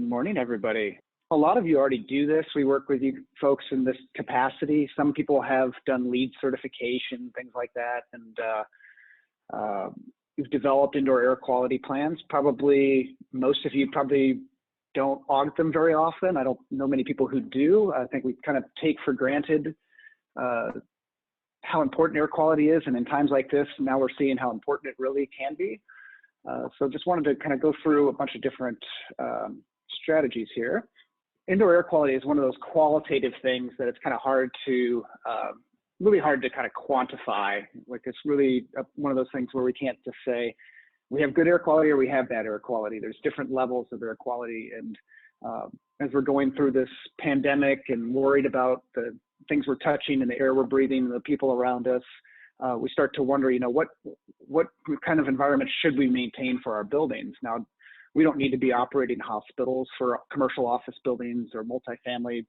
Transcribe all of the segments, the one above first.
Good morning, everybody. A lot of you already do this. We work with you folks in this capacity. Some people have done LEED certification, things like that, and you've developed indoor air quality plans. Probably, most of you probably don't audit them very often. I don't know many people who do. I think we kind of take for granted how important air quality is, and in times like this, now we're seeing how important it really can be. So just wanted to kind of go through a bunch of different strategies here. Indoor air quality is one of those qualitative things that it's kind of hard to, really hard to kind of quantify. Like it's really one of those things where we can't just say, we have good air quality or we have bad air quality. There's different levels of air quality. And as we're going through this pandemic and worried about the things we're touching and the air we're breathing and the people around us, we start to wonder, you know, what kind of environment should we maintain for our buildings? Now, we don't need to be operating hospitals for commercial office buildings or multifamily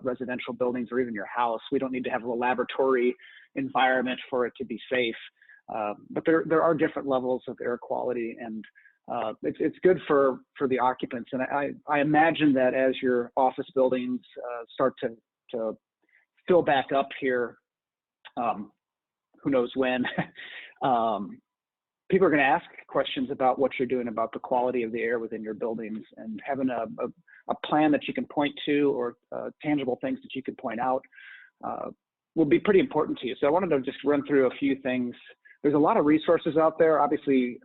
residential buildings or even your house. We don't need to have a laboratory environment for it to be safe. But there are different levels of air quality, and it's good for the occupants. And I imagine that as your office buildings start to fill back up here, who knows when, people are going to ask questions about what you're doing about the quality of the air within your buildings, and having a plan that you can point to or tangible things that you can point out will be pretty important to you. So I wanted to just run through a few things. There's a lot of resources out there. Obviously,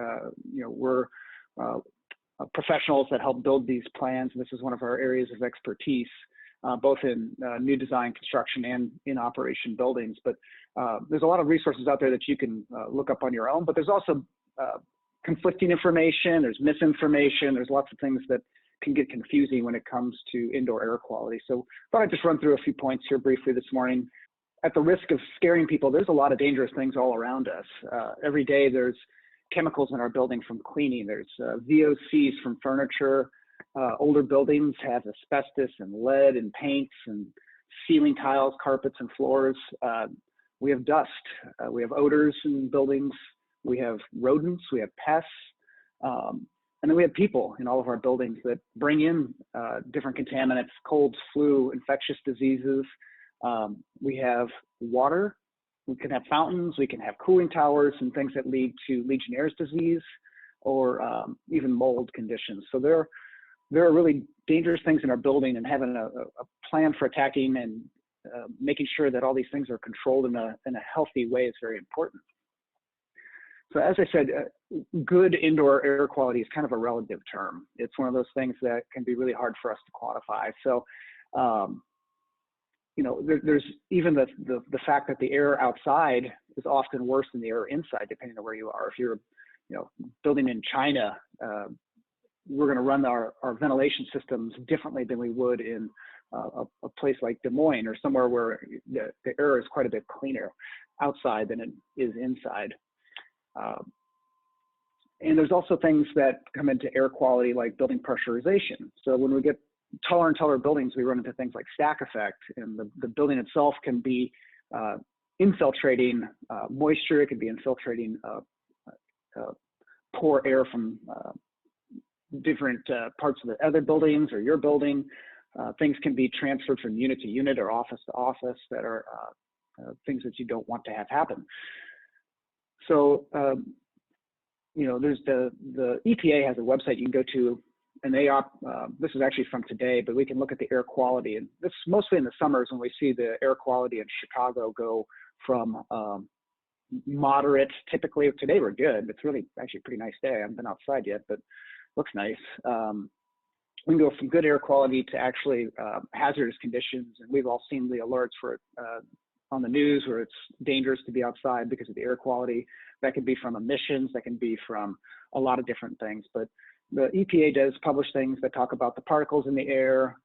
you know, we're professionals that help build these plans. And this is one of our areas of expertise, both in new design, construction, and in operation buildings. But there's a lot of resources out there that you can look up on your own, but there's also conflicting information, there's misinformation, there's lots of things that can get confusing when it comes to indoor air quality. So I thought I'd just run through a few points here briefly this morning. At the risk of scaring people, there's a lot of dangerous things all around us. Every day there's chemicals in our building from cleaning, there's VOCs from furniture. Older buildings have asbestos and lead and paints and ceiling tiles, carpets, and floors. We have dust, we have odors in buildings, we have rodents, we have pests, and then we have people in all of our buildings that bring in different contaminants, colds, flu, infectious diseases. We have water, we can have fountains, we can have cooling towers and things that lead to Legionnaire's disease or even mold conditions. So there are really dangerous things in our building, and having a plan for attacking and making sure that all these things are controlled in a healthy way is very important. So as I said, good indoor air quality is kind of a relative term. It's one of those things that can be really hard for us to quantify. So, you know, there's even the fact that the air outside is often worse than the air inside, depending on where you are. If you're, you know, building in China, we're going to run our ventilation systems differently than we would in a place like Des Moines or somewhere where the air is quite a bit cleaner outside than it is inside. And there's also things that come into air quality like building pressurization. So when we get taller and taller buildings, we run into things like stack effect, and the building itself can be infiltrating moisture. It can be infiltrating poor air from different parts of the other buildings or your building. Things can be transferred from unit to unit or office to office that are things that you don't want to have happen. So, you know, there's the EPA has a website you can go to, and they this is actually from today, but we can look at the air quality, and this is mostly in the summers when we see the air quality in Chicago go from moderate. Typically, today we're good. It's really actually a pretty nice day. I haven't been outside yet, but looks nice. We can go from good air quality to actually hazardous conditions, and we've all seen the alerts for it on the news where it's dangerous to be outside because of the air quality. That can be from emissions, that can be from a lot of different things. But the EPA does publish things that talk about the particles in the air.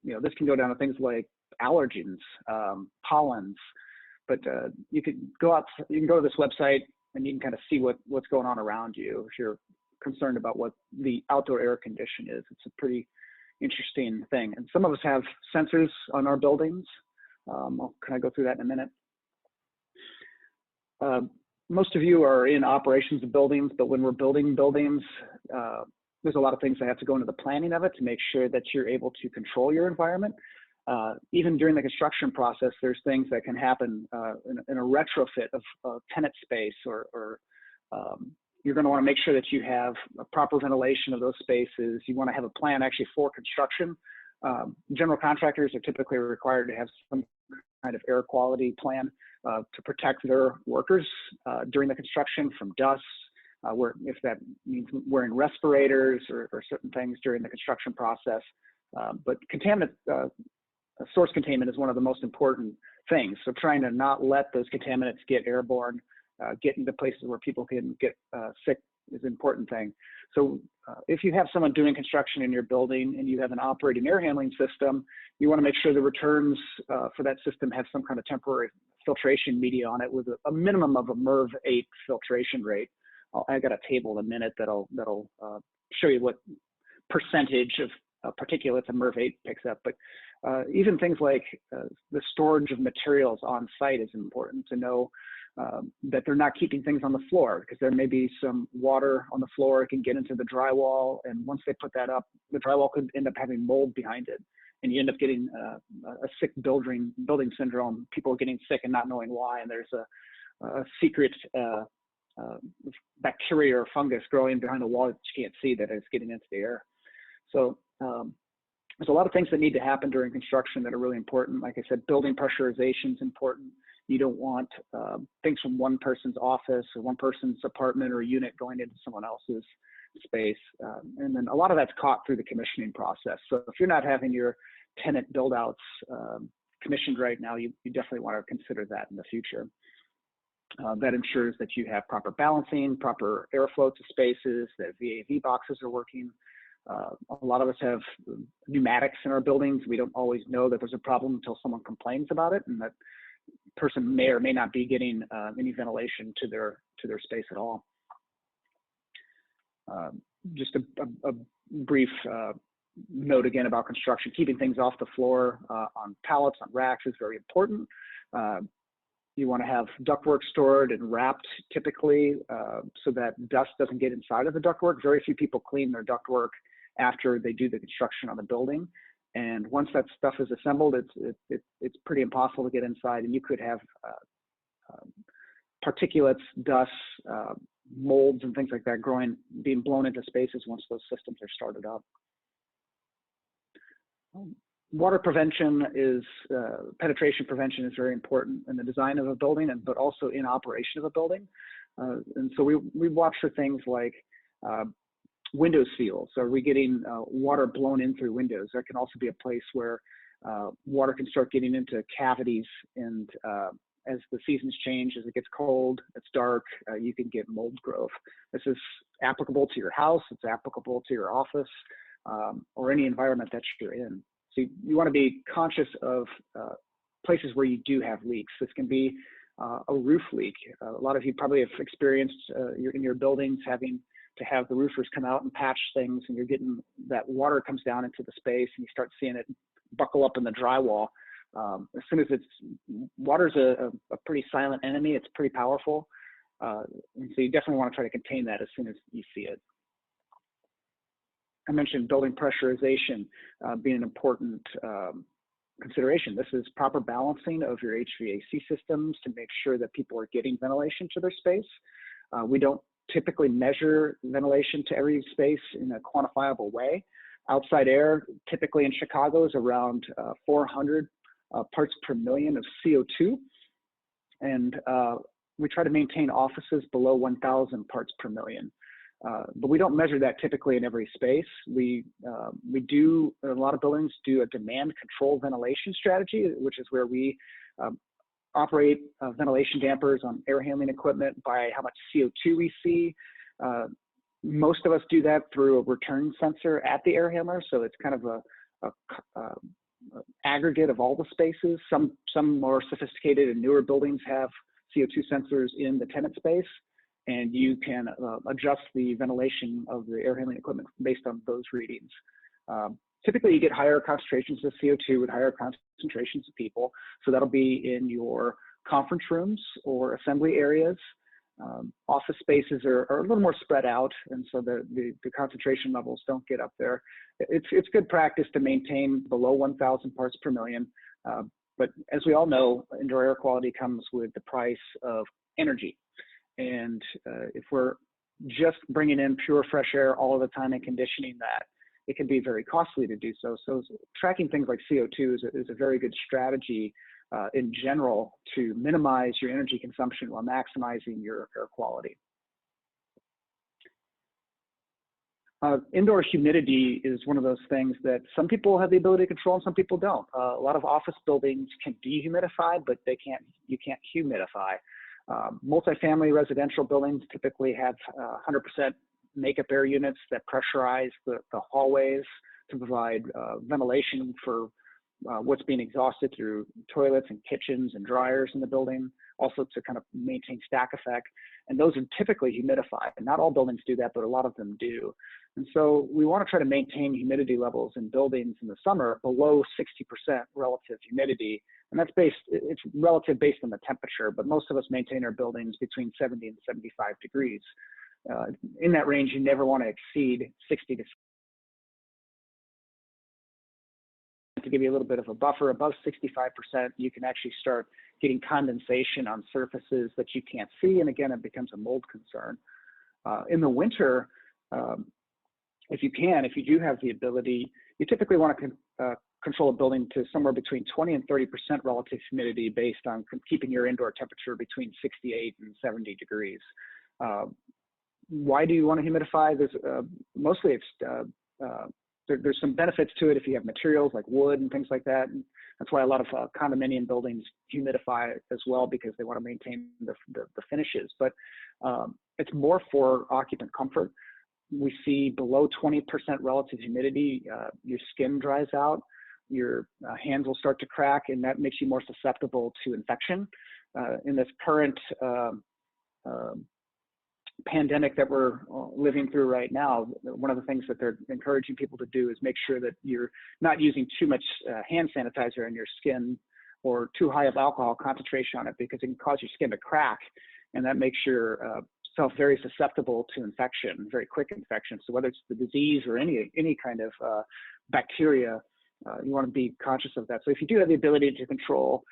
You know, this can go down to things like allergens, pollens. But you can go to this website and you can kind of see what's going on around you if you're concerned about what the outdoor air condition is. It's a pretty interesting thing. And some of us have sensors on our buildings. I'll kind of go through that in a minute. Most of you are in operations of buildings, but when we're building buildings, there's a lot of things that have to go into the planning of it to make sure that you're able to control your environment. Even during the construction process, there's things that can happen in a retrofit of tenant space, or you're going to want to make sure that you have a proper ventilation of those spaces. You want to have a plan actually for construction. General contractors are typically required to have some kind of air quality plan to protect their workers during the construction from dust, if that means wearing respirators or certain things during the construction process. But contaminant, source containment is one of the most important things. So trying to not let those contaminants get airborne, get into places where people can get sick is an important thing. So if you have someone doing construction in your building and you have an operating air handling system, you want to make sure the returns for that system have some kind of temporary filtration media on it with a minimum of a MERV 8 filtration rate. I got a table in a minute that'll show you what percentage of particulates a MERV 8 picks up. But even things like the storage of materials on site is important to know that they're not keeping things on the floor, because there may be some water on the floor. It can get into the drywall, and once they put that up, the drywall could end up having mold behind it, and you end up getting a sick building syndrome, people getting sick and not knowing why, and there's a secret bacteria or fungus growing behind the wall that you can't see that is getting into the air. So there's a lot of things that need to happen during construction that are really important. Like I said, building pressurization is important. You don't want things from one person's office or one person's apartment or unit going into someone else's space. And then a lot of that's caught through the commissioning process. So if you're not having your tenant build outs commissioned right now, you definitely want to consider that in the future. That ensures that you have proper balancing, proper airflow to spaces, that VAV boxes are working. A lot of us have pneumatics in our buildings. We don't always know that there's a problem until someone complains about it, and that person may or may not be getting any ventilation to their space at all. Just a brief note again about construction. Keeping things off the floor on pallets, on racks is very important. You want to have ductwork stored and wrapped typically so that dust doesn't get inside of the ductwork. Very few people clean their ductwork after they do the construction on the building. And once that stuff is assembled, it's pretty impossible to get inside, and you could have particulates, dust, molds, and things like that being blown into spaces once those systems are started up. Water prevention penetration prevention is very important in the design of a building, but also in operation of a building. And so we watch for things like window seals. So are we getting water blown in through windows? That can also be a place where water can start getting into cavities, and as the seasons change, as it gets cold, it's dark, you can get mold growth. This is applicable to your house, it's applicable to your office, or any environment that you're in. So you want to be conscious of places where you do have leaks. This can be a roof leak. A lot of you probably have experienced in your buildings having to have the roofers come out and patch things, and you're getting that water comes down into the space, and you start seeing it buckle up in the drywall. As soon as water's a pretty silent enemy, it's pretty powerful. And so you definitely want to try to contain that as soon as you see it. I mentioned building pressurization being an important consideration. This is proper balancing of your HVAC systems to make sure that people are getting ventilation to their space. We don't typically measure ventilation to every space in a quantifiable way. Outside air, typically in Chicago, is around 400 parts per million of CO2. And we try to maintain offices below 1,000 parts per million. But we don't measure that typically in every space. We do, in a lot of buildings, do a demand control ventilation strategy, which is where we operate ventilation dampers on air handling equipment by how much CO2 we see. Most of us do that through a return sensor at the air handler, so it's kind of a aggregate of all the spaces. Some more sophisticated and newer buildings have CO2 sensors in the tenant space, and you can adjust the ventilation of the air handling equipment based on those readings. Typically, you get higher concentrations of CO2 with higher concentrations of people, so that'll be in your conference rooms or assembly areas. Office spaces are a little more spread out, and so the concentration levels don't get up there. It's good practice to maintain below 1,000 parts per million, but as we all know, indoor air quality comes with the price of energy. And if we're just bringing in pure fresh air all of the time and conditioning that, it can be very costly to do so. So tracking things like CO2 is a very good strategy in general to minimize your energy consumption while maximizing your air quality. Indoor humidity is one of those things that some people have the ability to control and some people don't. A lot of office buildings can dehumidify, but you can't humidify. Multifamily residential buildings typically have 100% makeup air units that pressurize the hallways to provide ventilation for what's being exhausted through toilets and kitchens and dryers in the building, also to kind of maintain stack effect. And those are typically humidified. And not all buildings do that, but a lot of them do. And so we want to try to maintain humidity levels in buildings in the summer below 60% relative humidity. And it's relative based on the temperature, but most of us maintain our buildings between 70 and 75 degrees. In that range, you never want to exceed 60 to give you a little bit of a buffer. Above 65%, you can actually start getting condensation on surfaces that you can't see, and again, it becomes a mold concern. In the winter, if you do have the ability, you typically want to control a building to somewhere between 20 and 30% relative humidity based on keeping your indoor temperature between 68 and 70 degrees. Why do you want to humidify? Mostly there's some benefits to it if you have materials like wood and things like that. And that's why a lot of condominium buildings humidify as well, because they want to maintain the finishes. But it's more for occupant comfort. We see below 20% relative humidity, your skin dries out, your hands will start to crack, and that makes you more susceptible to infection. In this current pandemic that we're living through right now, one of the things that they're encouraging people to do is make sure that you're not using too much hand sanitizer in your skin or too high of alcohol concentration on it, because it can cause your skin to crack, and that makes yourself very susceptible to infection, very quick infection. So whether it's the disease or any kind of bacteria, you want to be conscious of that. So if you do have the ability to control,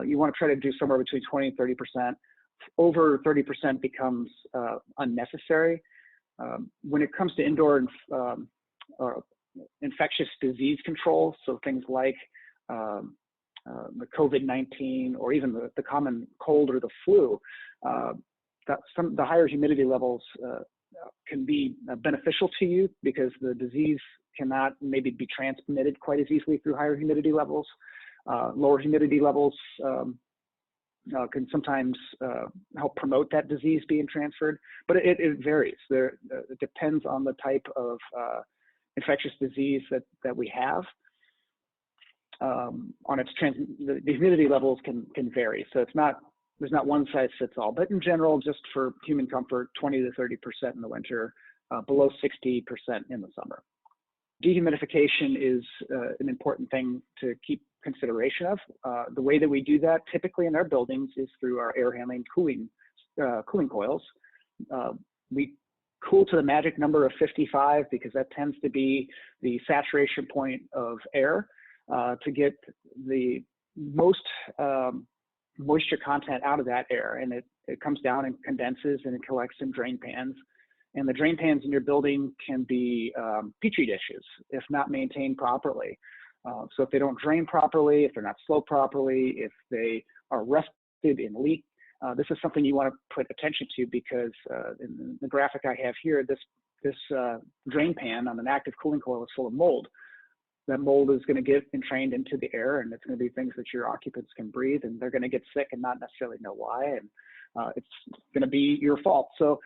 you want to try to do somewhere between 20 and 30%. Over 30% becomes unnecessary. When it comes to indoor infectious disease control, so things like the COVID-19 or even the common cold or the flu, the higher humidity levels can be beneficial to you, because the disease cannot maybe be transmitted quite as easily through higher humidity levels. Lower humidity levels can sometimes help promote that disease being transferred, but it varies. It depends on the type of infectious disease that we have. The humidity levels can vary, so there's not one size fits all. But in general, just for human comfort, 20 to 30% in the winter, below 60% in the summer. Dehumidification is an important thing to keep consideration of. The way that we do that typically in our buildings is through our air handling cooling coils. We cool to the magic number of 55 because that tends to be the saturation point of air to get the most moisture content out of that air, and it comes down and condenses and it collects in drain pans. And the drain pans in your building can be petri dishes if not maintained properly. So if they don't drain properly, if they're not sloped properly, if they are rusted and leak, this is something you want to put attention to, because in the graphic I have here, this drain pan on an active cooling coil is full of mold. That mold is going to get entrained into the air, and it's going to be things that your occupants can breathe, and they're going to get sick and not necessarily know why, and it's going to be your fault. So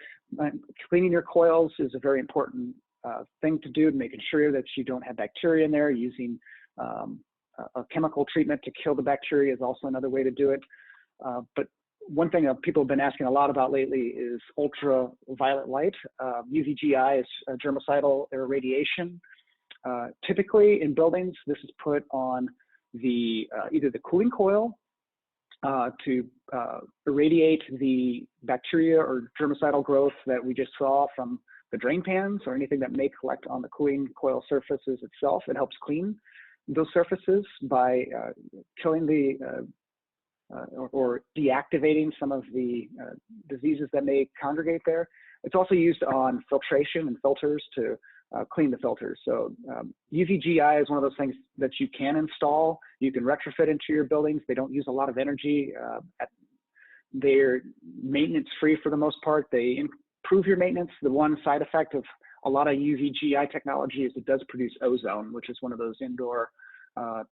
cleaning your coils is a very important thing to do, making sure that you don't have bacteria in there. Using a chemical treatment to kill the bacteria is also another way to do it. But one thing that people have been asking a lot about lately is ultraviolet light. UVGI is germicidal irradiation. Typically in buildings, this is put on either the cooling coil to irradiate the bacteria or germicidal growth that we just saw from the drain pans or anything that may collect on the cooling coil surfaces itself. It helps clean those surfaces by killing the or deactivating some of the diseases that may congregate there. It's also used on filtration and filters to clean the filters. So UVGI is one of those things that you can install. You can retrofit into your buildings. They don't use a lot of energy. They're maintenance free for the most part. They improve your maintenance. The one side effect of a lot of UVGI technology is it does produce ozone, which is one of those indoor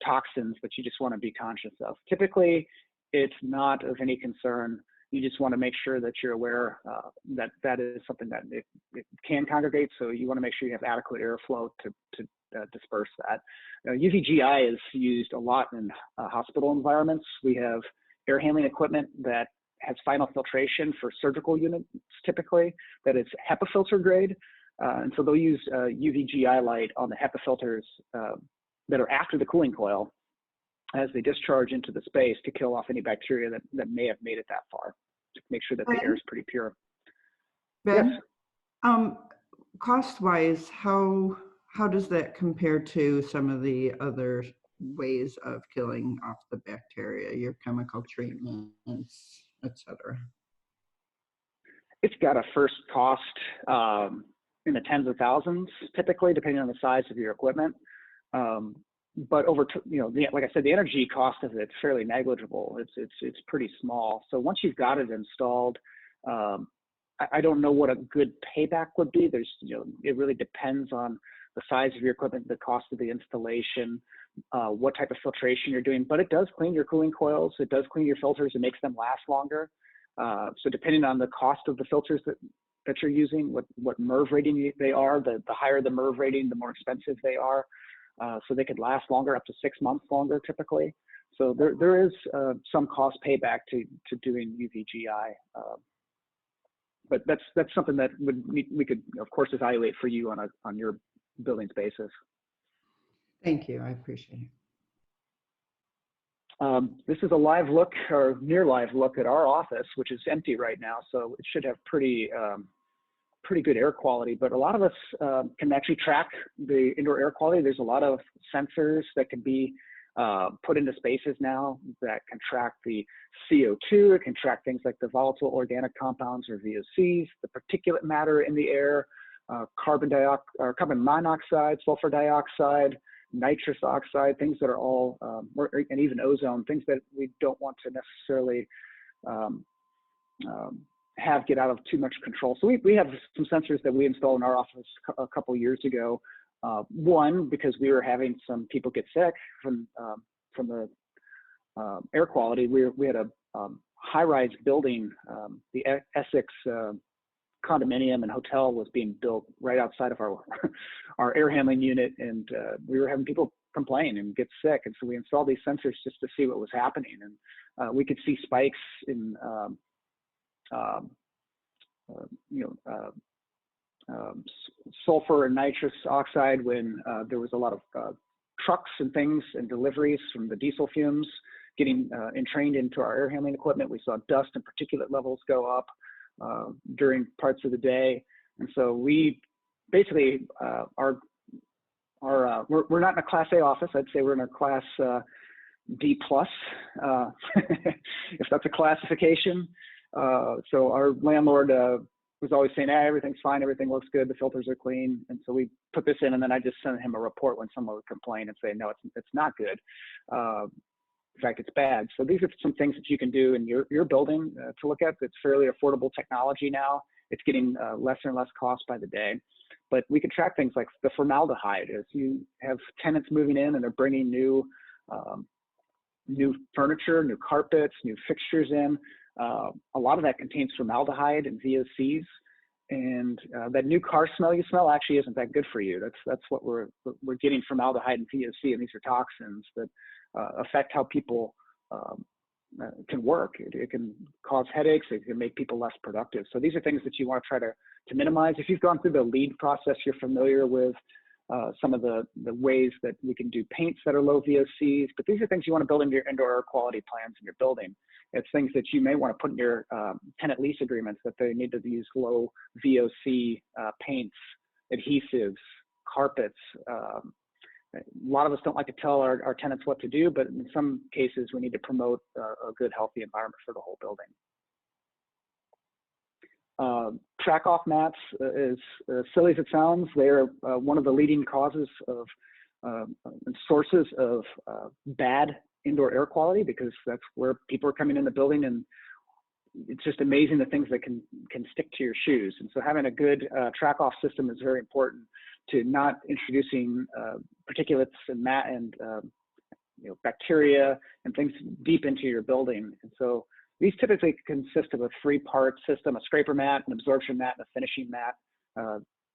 toxins that you just want to be conscious of. Typically, it's not of any concern. You just want to make sure that you're aware that that is something that it can congregate. So you want to make sure you have adequate airflow to disperse that. UVGI is used a lot in hospital environments. We have air handling equipment that has final filtration for surgical units typically, that is HEPA filter grade. And so they'll use UVGI light on the HEPA filters that are after the cooling coil as they discharge into the space to kill off any bacteria that may have made it that far, to make sure that the air is pretty pure. Ben, yes. Cost-wise, how does that compare to some of the other ways of killing off the bacteria, your chemical treatments, etc.? It's got a first cost in the tens of thousands, typically, depending on the size of your equipment. But like I said, the energy cost of it's fairly negligible. It's pretty small. So once you've got it installed, I don't know what a good payback would be. It really depends on the size of your equipment, the cost of the installation, what type of filtration you're doing. But it does clean your cooling coils. It does clean your filters. It makes them last longer. So depending on the cost of the filters that you're using, what MERV rating they are, the higher the MERV rating, the more expensive they are. So they could last longer, up to 6 months longer typically. So there is some cost payback to doing UVGI. But that's something that we could, of course, evaluate for you on your building's basis. Thank you. I appreciate it. This is a live look, or near live look, at our office, which is empty right now. So it should have pretty good air quality, but a lot of us can actually track the indoor air quality. There's a lot of sensors that can be put into spaces now that can track the CO2. It can track things like the volatile organic compounds, or VOCs, the particulate matter in the air, carbon monoxide, sulfur dioxide, nitrous oxide, things that are all, and even ozone, things that we don't want to necessarily have get out of too much control. So we have some sensors that we installed in our office a couple years ago. One, because we were having some people get sick from the air quality. We had a high-rise building. The Essex condominium and hotel was being built right outside of our air handling unit, and we were having people complain and get sick. And so we installed these sensors just to see what was happening, and we could see spikes in sulfur and nitrous oxide when there was a lot of trucks and things and deliveries from the diesel fumes getting entrained into our air handling equipment. We saw dust and particulate levels go up during parts of the day. And so we basically we're not in a Class A office. I'd say we're in a Class D+, if that's a classification. So our landlord was always saying, everything's fine, everything looks good, the filters are clean. And so we put this in, and then I just sent him a report when someone would complain and say, no, it's not good. In fact, it's bad. So these are some things that you can do in your building to look at. It's fairly affordable technology now. It's getting less and less cost by the day. But we can track things like the formaldehyde. As you have tenants moving in and they're bringing new furniture, new carpets, new fixtures in, a lot of that contains formaldehyde and VOCs, and that new car smell you smell actually isn't that good for you. That's what we're getting, formaldehyde and VOC, and these are toxins that affect how people can work. It can cause headaches. It can make people less productive. So these are things that you want to try to minimize. If you've gone through the LEED process, you're familiar with some of the ways that we can do paints that are low VOCs, but these are things you want to build into your indoor air quality plans in your building. It's things that you may want to put in your tenant lease agreements, that they need to use low VOC paints, adhesives, carpets. A lot of us don't like to tell our tenants what to do, but in some cases we need to promote a good, healthy environment for the whole building. Track-off mats, as silly as it sounds, they are one of the leading causes of and sources of bad indoor air quality, because that's where people are coming in the building, and it's just amazing the things that can stick to your shoes. And so having a good track-off system is very important to not introducing particulates and bacteria and things deep into your building. And so these typically consist of a 3-part system: a scraper mat, an absorption mat, and a finishing mat.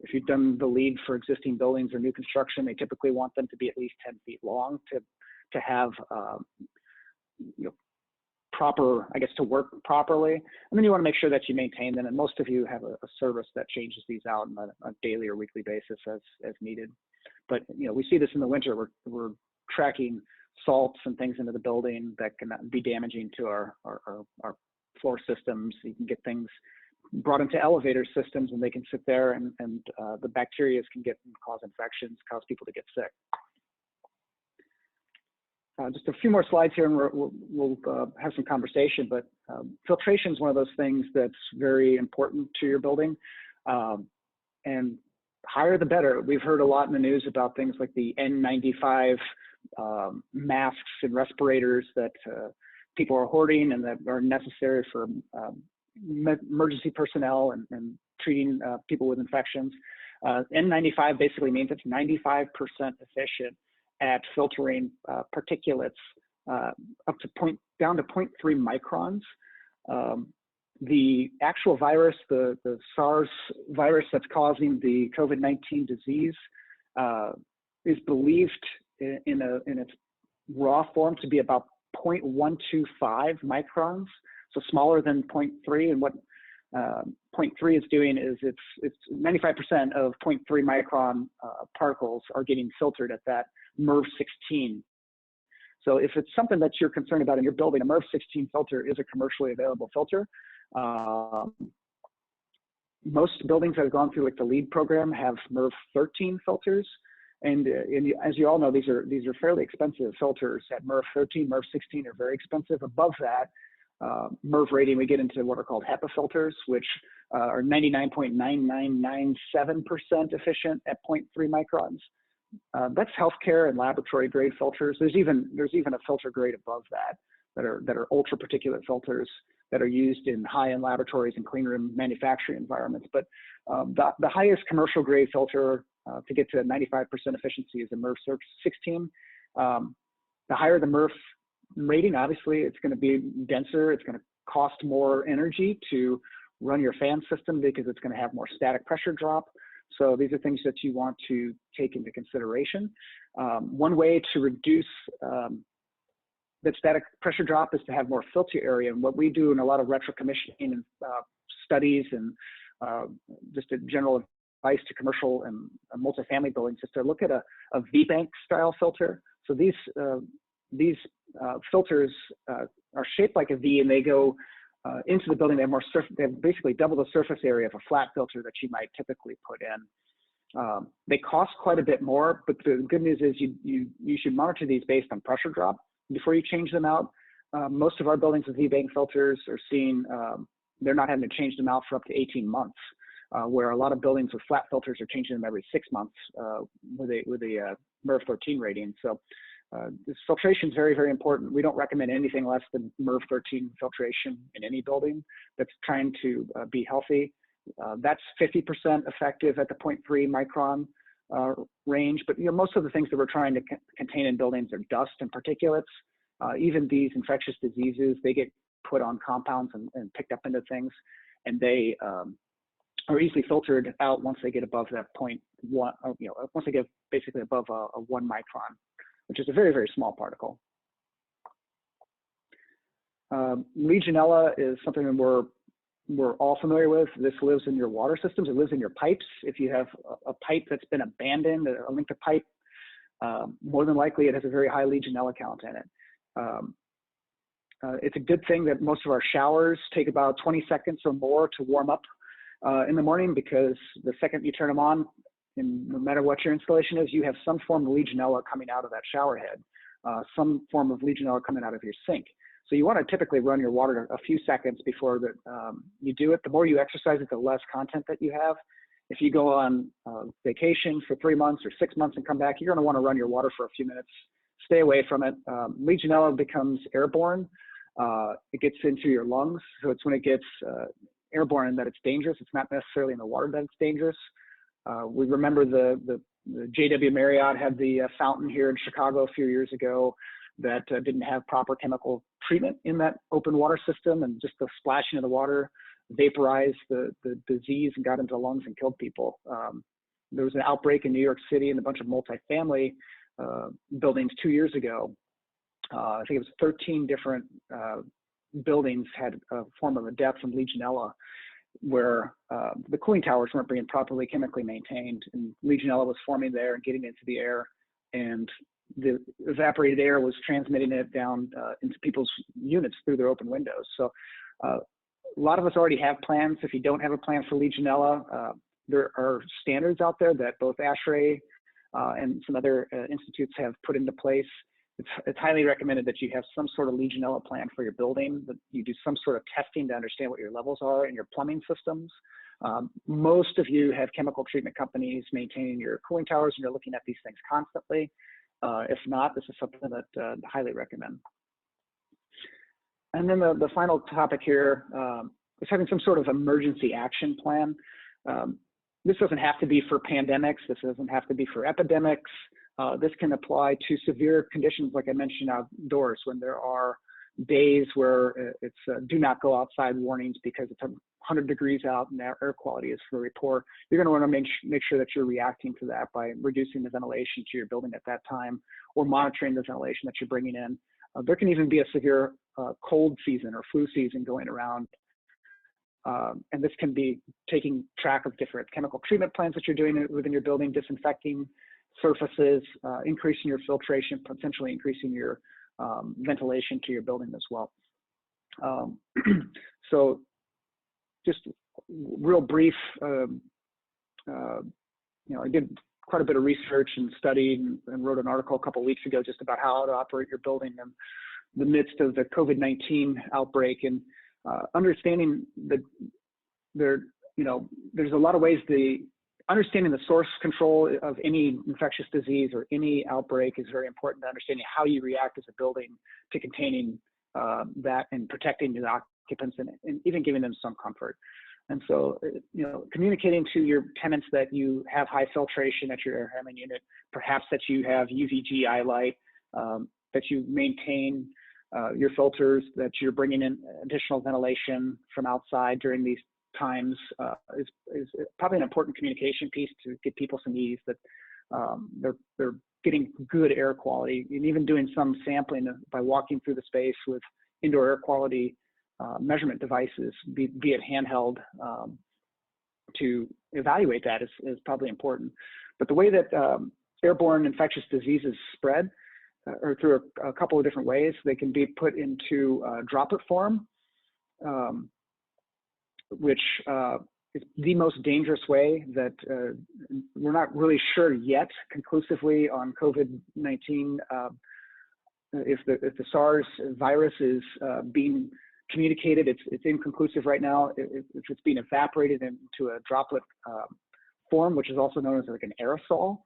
If you've done the LEED for existing buildings or new construction, they typically want them to be at least 10 feet long to have proper, I guess, to work properly. And then you want to make sure that you maintain them. And most of you have a service that changes these out on a daily or weekly basis as needed. But we see this in the winter. We're tracking salts and things into the building that can be damaging to our floor systems. You can get things brought into elevator systems, and they can sit there, and the bacteria can cause infections, cause people to get sick. Just a few more slides here, and we'll have some conversation, but filtration is one of those things that's very important to your building, and higher the better. We've heard a lot in the news about things like the N95 masks and respirators that people are hoarding and that are necessary for emergency personnel and treating people with infections. N95 basically means it's 95% efficient at filtering particulates down to 0.3 microns. The actual virus, the SARS virus that's causing the COVID-19 disease, is believed in its raw form to be about 0.125 microns, so smaller than 0.3. And what 0.3 is doing is it's 95% of 0.3 micron particles are getting filtered at that MERV 16. So if it's something that you're concerned about in your building, a MERV 16 filter is a commercially available filter. Most buildings that have gone through like the LEED program have MERV 13 filters. And as you all know, these are fairly expensive filters. At MERV 13, MERV 16 are very expensive. Above that MERV rating, we get into what are called HEPA filters, which are 99.9997% efficient at 0.3 microns. That's healthcare and laboratory grade filters. There's even a filter grade above that are ultra particulate filters that are used in high-end laboratories and clean room manufacturing environments. But the highest commercial grade filter to get to 95% efficiency is a MERV 16. The higher the MERV rating, obviously, it's going to be denser. It's going to cost more energy to run your fan system because it's going to have more static pressure drop. So these are things that you want to take into consideration. One way to reduce that static pressure drop is to have more filter area. And what we do in a lot of retrocommissioning and studies and just a general advice to commercial and multifamily buildings is to look at a V-bank style filter. So these filters are shaped like a V, and they go into the building. They have basically double the surface area of a flat filter that you might typically put in. They cost quite a bit more, but the good news is you should monitor these based on pressure drop before you change them out. Most of our buildings with V-bank filters are seeing they're not having to change them out for up to 18 months, where a lot of buildings with flat filters are changing them every 6 months with a MERV 13 rating. So this filtration is very, very important. We don't recommend anything less than MERV 13 filtration in any building that's trying to be healthy. That's 50% effective at the 0.3 micron range. But most of the things that we're trying to contain in buildings are dust and particulates. Even these infectious diseases, they get put on compounds and picked up into things, and they are easily filtered out once they get above that 0.1. Once they get basically above a 1 micron, which is a very, very small particle. Legionella is something that we're we're all familiar with. This lives in your water systems. It lives in your pipes. If you have a pipe that's been abandoned, a linked pipe, more than likely it has a very high Legionella count in it. It's a good thing that most of our showers take about 20 seconds or more to warm up in the morning, because the second you turn them on, and no matter what your installation is, you have some form of Legionella coming out of that shower head, some form of Legionella coming out of your sink. So you want to typically run your water a few seconds before you do it. The more you exercise it, the less content that you have. If you go on vacation for 3 months or 6 months and come back, you're going to want to run your water for a few minutes. Stay away from it. Legionella becomes airborne. It gets into your lungs. So it's when it gets airborne that it's dangerous. It's not necessarily in the water that it's dangerous. We remember the JW Marriott had the fountain here in Chicago a few years ago that didn't have proper chemical treatment in that open water system, and just the splashing of the water vaporized the disease and got into the lungs and killed people. There was an outbreak in New York City in a bunch of multifamily buildings 2 years ago. I think it was 13 different buildings had a form of a death from Legionella, where the cooling towers weren't being properly chemically maintained, and Legionella was forming there and getting into the air, and the evaporated air was transmitting it down into people's units through their open windows. So a lot of us already have plans. If you don't have a plan for Legionella, there are standards out there that both ASHRAE and some other institutes have put into place. It's highly recommended that you have some sort of Legionella plan for your building, that you do some sort of testing to understand what your levels are in your plumbing systems. Most of you have chemical treatment companies maintaining your cooling towers, and you're looking at these things constantly. If not, this is something that I highly recommend. And then the final topic here is having some sort of emergency action plan. This doesn't have to be for pandemics. This doesn't have to be for epidemics. This can apply to severe conditions, like I mentioned, outdoors, when there are days where it's do not go outside warnings because it's 100 degrees out and air quality is very poor. You're going to want to make sure that you're reacting to that by reducing the ventilation to your building at that time, or monitoring the ventilation that you're bringing in. There can even be a severe cold season or flu season going around. And this can be taking track of different chemical treatment plans that you're doing within your building, disinfecting surfaces, increasing your filtration, potentially increasing your ventilation to your building as well. So just real brief, I did quite a bit of research and studied and wrote an article a couple of weeks ago just about how to operate your building in the midst of the COVID-19 outbreak, and understanding that there's a lot of ways understanding the source control of any infectious disease or any outbreak is very important to understanding how you react as a building to containing that and protecting the occupants and even giving them some comfort. And so, communicating to your tenants that you have high filtration at your air handling unit, perhaps that you have UVGI light, that you maintain your filters, that you're bringing in additional ventilation from outside during these times is probably an important communication piece to give people some ease that they're getting good air quality, and even doing some sampling by walking through the space with indoor air quality measurement devices, be it handheld, to evaluate that is probably important. But the way that airborne infectious diseases spread are through a couple of different ways. They can be put into droplet form, which is the most dangerous way that we're not really sure yet conclusively on COVID-19 if the SARS virus is being communicated. It's inconclusive right now. If it's being evaporated into a droplet form, which is also known as like an aerosol.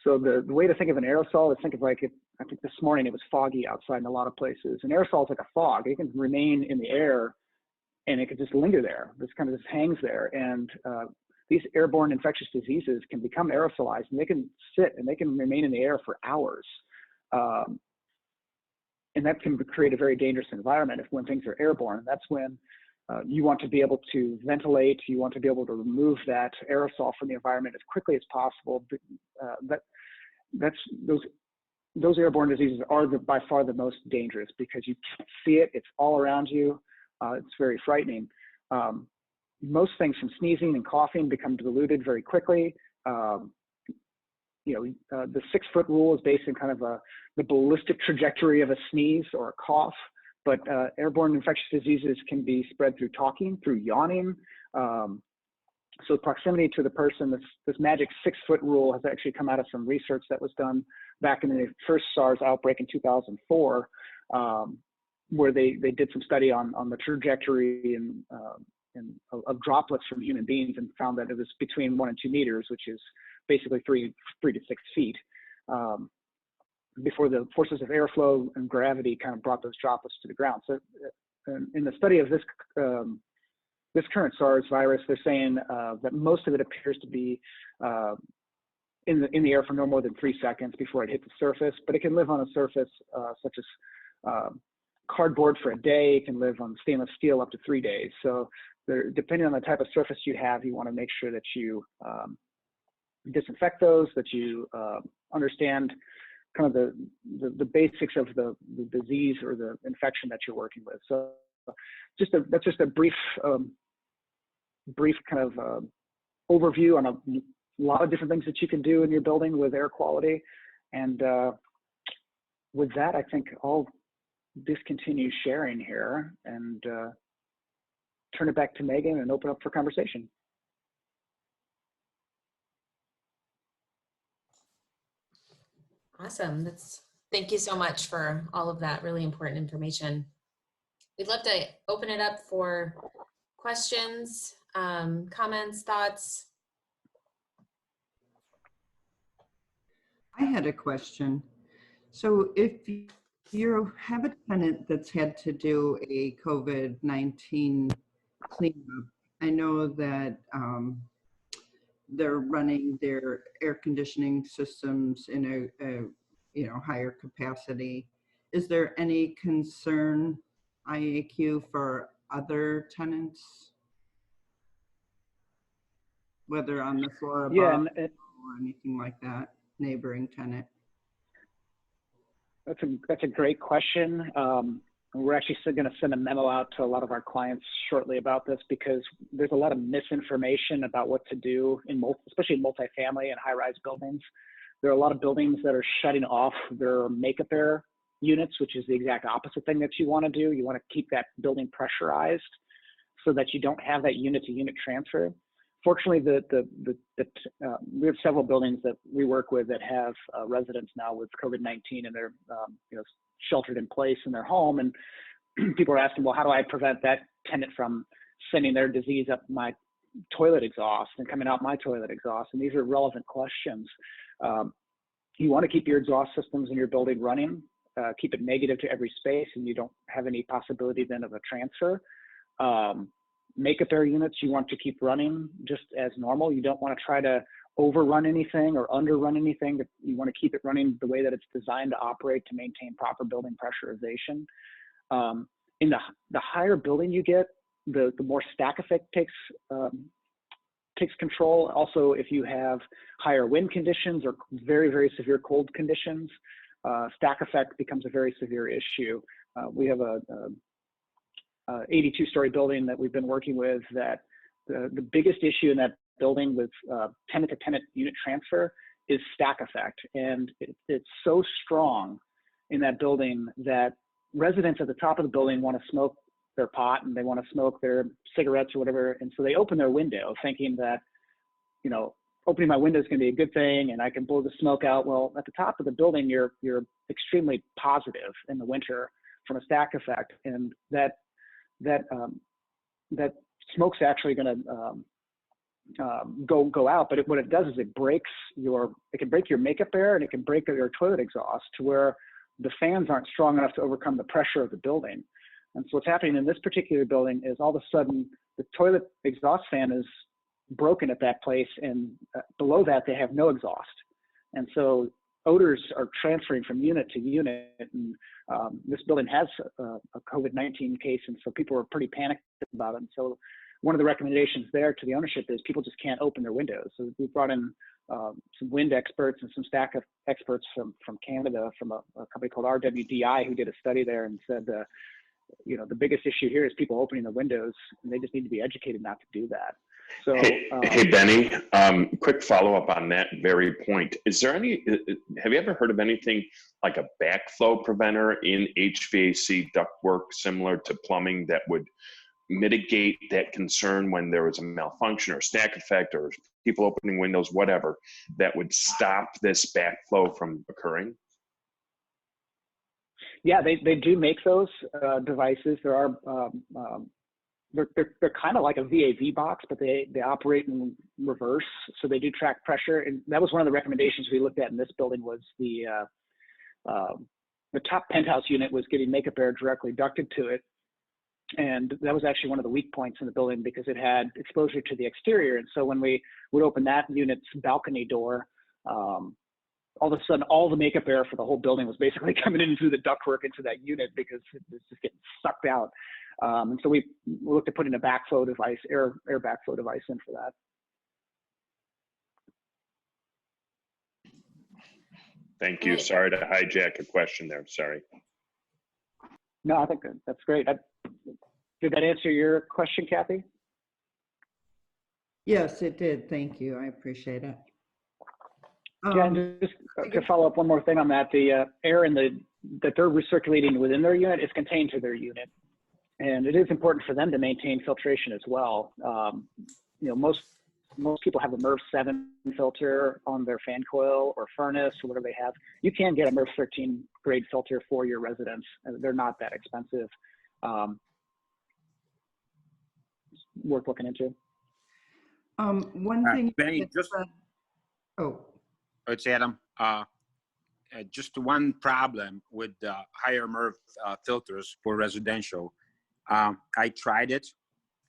So the way to think of an aerosol is think of I think this morning it was foggy outside in a lot of places. An aerosol is like a fog. It can remain in the air and it can just linger there. This kind of just hangs there. And these airborne infectious diseases can become aerosolized, and they can sit and they can remain in the air for hours. And that can create a very dangerous environment when things are airborne. And that's when you want to be able to ventilate. You want to be able to remove that aerosol from the environment as quickly as possible. Those airborne diseases are by far the most dangerous because you can't see it. It's all around you. It's very frightening. Most things from sneezing and coughing become diluted very quickly. The 6-foot rule is based on kind of the ballistic trajectory of a sneeze or a cough, but airborne infectious diseases can be spread through talking, through yawning. So proximity to the person, this magic 6-foot rule has actually come out of some research that was done back in the first SARS outbreak in 2004, where they did some study on the trajectory of droplets from human beings and found that it was between 1 and 2 meters, which is basically 3 to 6 feet, before the forces of airflow and gravity kind of brought those droplets to the ground. So in the study of this current SARS virus, they're saying that most of it appears to be in the air for no more than 3 seconds before it hits the surface, but it can live on a surface such as cardboard for a day. It can live on stainless steel up to 3 days. So depending on the type of surface you have, you want to make sure that you disinfect those, that you understand kind of the basics of the disease or the infection that you're working with. So that's just a brief kind of overview on a lot of different things that you can do in your building with air quality. And with that, I think I'll discontinue sharing here and turn it back to Megan and open up for conversation. Awesome. Thank you so much for all of that really important information. We'd love to open it up for questions, comments, thoughts. I had a question. So if you have a tenant that's had to do a COVID-19 cleanup, I know that they're running their air conditioning systems in a higher capacity. Is there any concern, IAQ, for other tenants, whether on the floor above or anything like that, neighboring tenant? That's a great question. We're actually going to send a memo out to a lot of our clients shortly about this, because there's a lot of misinformation about what to do especially in multifamily and high-rise buildings. There are a lot of buildings that are shutting off their makeup air units, which is the exact opposite thing that you want to do. You want to keep that building pressurized so that you don't have that unit-to-unit transfer. Fortunately, we have several buildings that we work with that have residents now with COVID-19, and they're sheltered in place in their home. And people are asking, well, how do I prevent that tenant from sending their disease up my toilet exhaust and coming out my toilet exhaust? And these are relevant questions. You want to keep your exhaust systems in your building running, keep it negative to every space, and you don't have any possibility then of a transfer. Makeup air units you want to keep running just as normal. You don't want to try to overrun anything or underrun anything. You want to keep it running the way that it's designed to operate to maintain proper building pressurization. In the higher building you get, the more stack effect takes control. Also, if you have higher wind conditions or very, very severe cold conditions, stack effect becomes a very severe issue. We have a 82-story building that we've been working with that the biggest issue in that building with tenant-to-tenant unit transfer is stack effect. And it's so strong in that building that residents at the top of the building want to smoke their pot and they want to smoke their cigarettes or whatever. And so they open their window thinking that, opening my window is going to be a good thing and I can blow the smoke out. Well, at the top of the building, you're extremely positive in the winter from a stack effect. And that smoke's actually going to go out, but what it does is it can break your makeup air and it can break your toilet exhaust to where the fans aren't strong enough to overcome the pressure of the building. And so what's happening in this particular building is all of a sudden the toilet exhaust fan is broken at that place, and below that they have no exhaust. And so odors are transferring from unit to unit, and this building has a COVID-19 case, and so people are pretty panicked about it. And so one of the recommendations there to the ownership is people just can't open their windows. So we brought in some wind experts and some stack experts from Canada, from a company called RWDI, who did a study there and said the biggest issue here is people opening the windows, and they just need to be educated not to do that. So, hey Benny, quick follow-up on that very point. Is there have you ever heard of anything like a backflow preventer in HVAC ductwork similar to plumbing that would mitigate that concern when there was a malfunction or stack effect or people opening windows, whatever, that would stop this backflow from occurring? Yeah, they do make those devices. There are they're kind of like a VAV box, but they operate in reverse, so they do track pressure. And that was one of the recommendations we looked at in this building was the top penthouse unit was getting makeup air directly ducted to it, and that was actually one of the weak points in the building because it had exposure to the exterior. And so when we would open that unit's balcony door, all of a sudden, all the makeup air for the whole building was basically coming in through the ductwork into that unit because it was just getting sucked out. And so we looked at putting a backflow device, air backflow device in for that. Thank you. Sorry to hijack a question there. Sorry. No, I think that's great. Did that answer your question, Kathy? Yes, it did. Thank you. I appreciate it. Yeah, and just to follow up one more thing on that, the air that they're recirculating within their unit is contained to their unit. And it is important for them to maintain filtration as well. Most people have a MERV 7 filter on their fan coil or furnace or whatever they have. You can get a MERV 13 grade filter for your residence, and they're not that expensive. Worth looking into. One thing. Benny, it's Adam. Just one problem with higher MERV filters for residential. I tried it,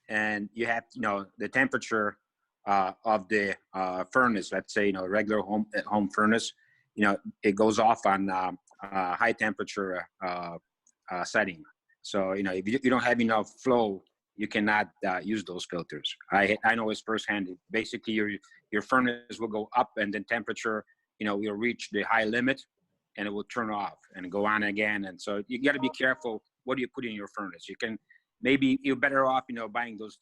and you have the temperature of the furnace. Let's say regular home furnace. It goes off on high temperature setting. So if you don't have enough flow, you cannot use those filters. I know it's firsthand. Basically, your furnace will go up, and then temperature will reach the high limit, and it will turn off and go on again. And so you got to be careful what do you put in your furnace. Maybe you're better off buying those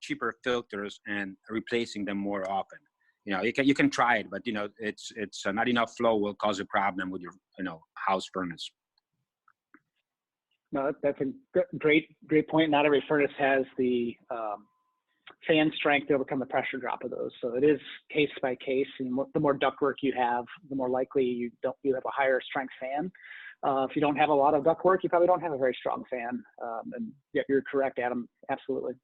cheaper filters and replacing them more often. You can try it, but it's not enough flow will cause a problem with your house furnace. No, that's a great point. Not every furnace has the fan strength to overcome the pressure drop of those. So it is case by case. And the more ductwork you have, the more likely you have a higher strength fan. If you don't have a lot of ductwork, you probably don't have a very strong fan. And yeah, you're correct, Adam. Absolutely.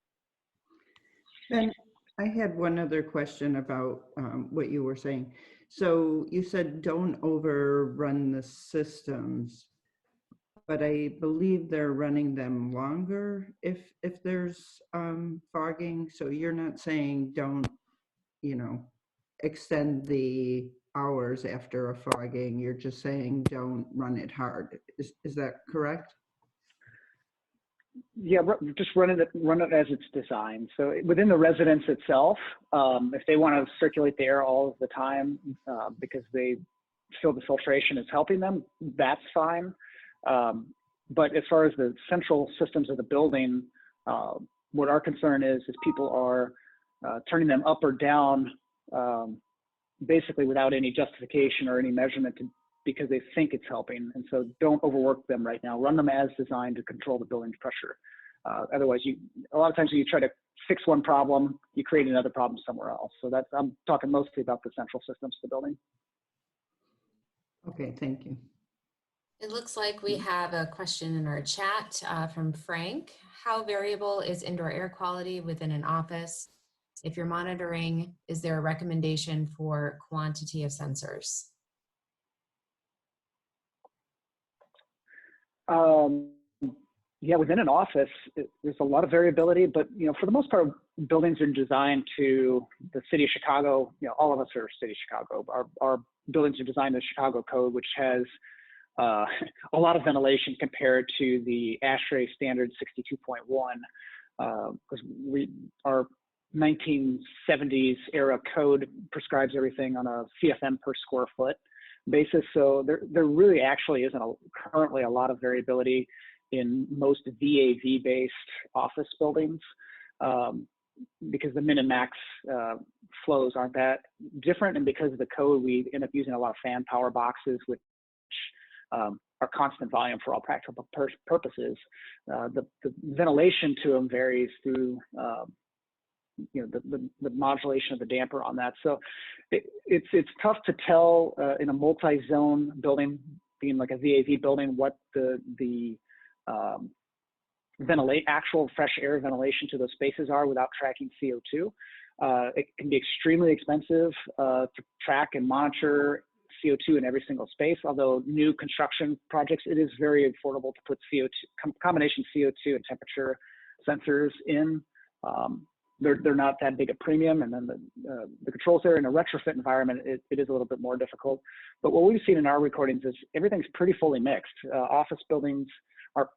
And I had one other question about what you were saying. So you said don't overrun the systems, but I believe they're running them longer if there's fogging. So you're not saying don't, extend the hours after a fogging. You're just saying don't run it hard. Is that correct? Yeah, just run it as it's designed. So within the residence itself, if they want to circulate the air all of the time because they feel the filtration is helping them, that's fine. But as far as the central systems of the building, what our concern is people are turning them up or down basically without any justification or any measurement because they think it's helping. And so don't overwork them right now. Run them as designed to control the building's pressure. Otherwise, a lot of times when you try to fix one problem, you create another problem somewhere else. So I'm talking mostly about the central systems of the building. Okay, thank you. It looks like we have a question in our chat from Frank. How variable is indoor air quality within an office? If you're monitoring, is there a recommendation for quantity of sensors? Yeah, within an office, there's a lot of variability, but for the most part, buildings are designed to the city of Chicago. All of us are city of Chicago. Our buildings are designed to the Chicago code, which has a lot of ventilation compared to the ASHRAE standard 62.1, because our 1970s era code prescribes everything on a CFM per square foot basis. So there really actually isn't currently a lot of variability. in most VAV-based office buildings, because the min and max flows aren't that different, and because of the code, we end up using a lot of fan power boxes, which are constant volume for all practical purposes. The ventilation to them varies through the modulation of the damper on that. So it's tough to tell in a multi-zone building, being like a VAV building, what the actual fresh air ventilation to those spaces are without tracking CO2. It can be extremely expensive to track and monitor CO2 in every single space. Although new construction projects, it is very affordable to put CO2, combination CO2 and temperature sensors in. They're not that big a premium, and then the controls there in a retrofit environment, it is a little bit more difficult. But what we've seen in our recordings is everything's pretty fully mixed. Office buildings are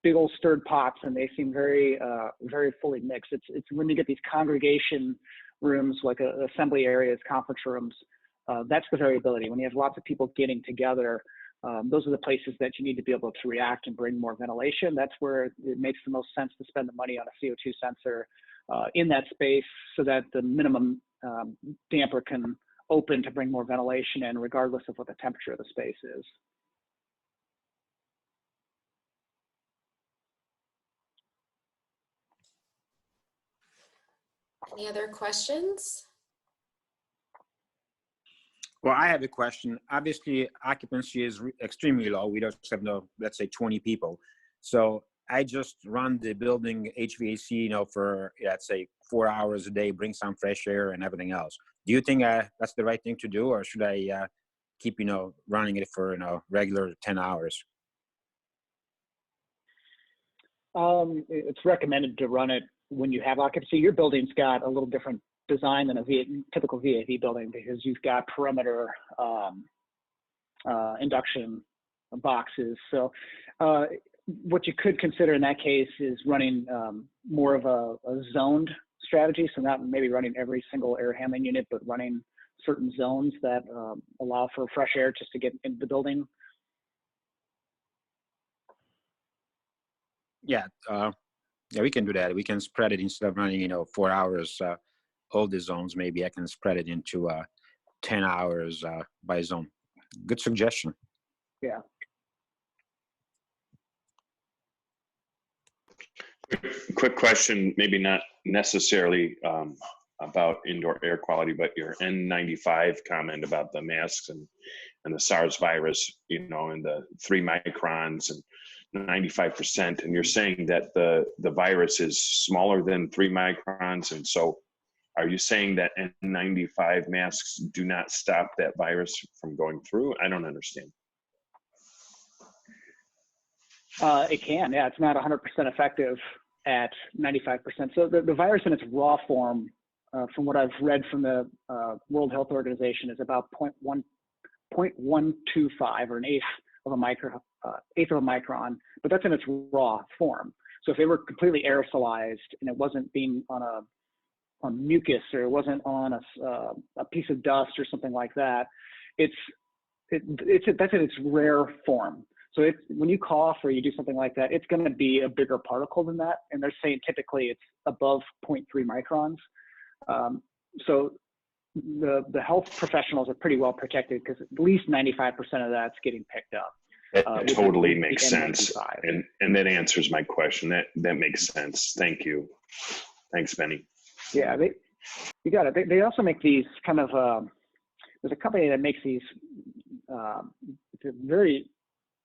big old stirred pots, and they seem very very fully mixed. It's when you get these congregation rooms, like assembly areas, conference rooms, that's the variability. When you have lots of people getting together, those are the places that you need to be able to react and bring more ventilation. That's where it makes the most sense to spend the money on a CO2 sensor in that space, so that the minimum damper can open to bring more ventilation in, regardless of what the temperature of the space is. Any other questions? Well, I have a question. Obviously, occupancy is extremely low. We just have let's say 20 people. So I just run the building HVAC, for, let's say, 4 hours a day, bring some fresh air and everything else. Do you think that's the right thing to do, or should I keep, running it for, regular 10 hours? It's recommended to run it when you have occupancy. Your building's got a little different design than a typical VAV building, because you've got perimeter induction boxes. So what you could consider in that case is running more of a zoned strategy. So not maybe running every single air handling unit, but running certain zones that allow for fresh air just to get into the building. Yeah, we can do that. We can spread it instead of running, 4 hours all the zones. Maybe I can spread it into 10 hours by zone. Good suggestion. Yeah. Quick question, maybe not necessarily about indoor air quality, but your N95 comment about the masks and the SARS virus, and the 3 microns and 95%, and you're saying that the virus is smaller than 3 microns, and so are you saying that N95 masks do not stop that virus from going through? I don't understand. It can, yeah. It's not 100% effective at 95%. So the virus in its raw form, from what I've read from the World Health Organization, is about 0.125 or an eighth of a micron, but that's in its raw form. So if it were completely aerosolized and it wasn't being on mucus, or it wasn't on a piece of dust or something like that, that's in its rare form. So when you cough or you do something like that, it's going to be a bigger particle than that. And they're saying typically it's above 0.3 microns. So the health professionals are pretty well protected, because at least 95% of that's getting picked up. That totally makes sense. And that answers my question. That makes sense. Thank you. Thanks, Benny. Yeah, you got it. They also make these kind of, there's a company that makes these, it's a very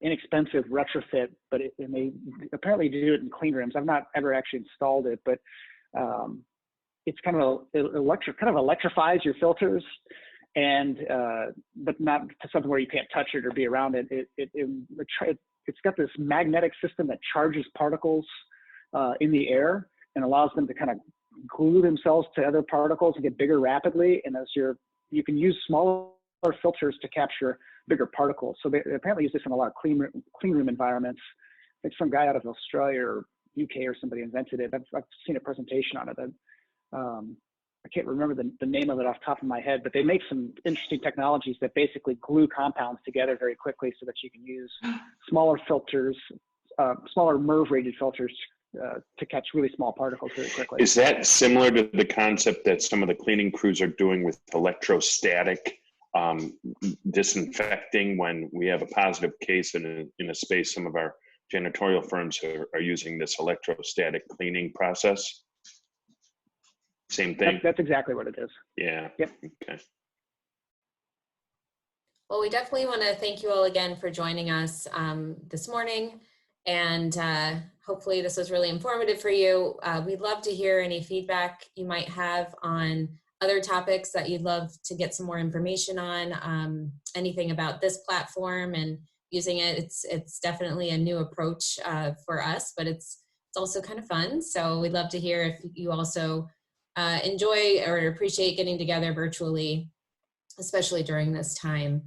inexpensive retrofit, but and they apparently do it in clean rooms. I've not ever actually installed it, but it's kind of electrifies your filters, and but not to something where you can't touch it or be around it. It's got this magnetic system that charges particles in the air and allows them to kind of glue themselves to other particles and get bigger rapidly. And you can use smaller filters to capture bigger particles. So they apparently use this in a lot of clean room environments. I think some guy out of Australia or UK or somebody invented it. I've seen a presentation on it. I can't remember the name of it off the top of my head, but they make some interesting technologies that basically glue compounds together very quickly, so that you can use smaller filters smaller MERV-rated filters to catch really small particles very quickly. Is that similar to the concept that some of the cleaning crews are doing with electrostatic disinfecting when we have a positive case in a space? Some of our janitorial firms are using this electrostatic cleaning process. Same thing? That's exactly what it is. Yeah. Yep. Okay. Well, we definitely want to thank you all again for joining us this morning. And hopefully this was really informative for you. We'd love to hear any feedback you might have on other topics that you'd love to get some more information on, anything about this platform and using it. It's definitely a new approach for us, but it's also kind of fun. So we'd love to hear if you also enjoy or appreciate getting together virtually, especially during this time.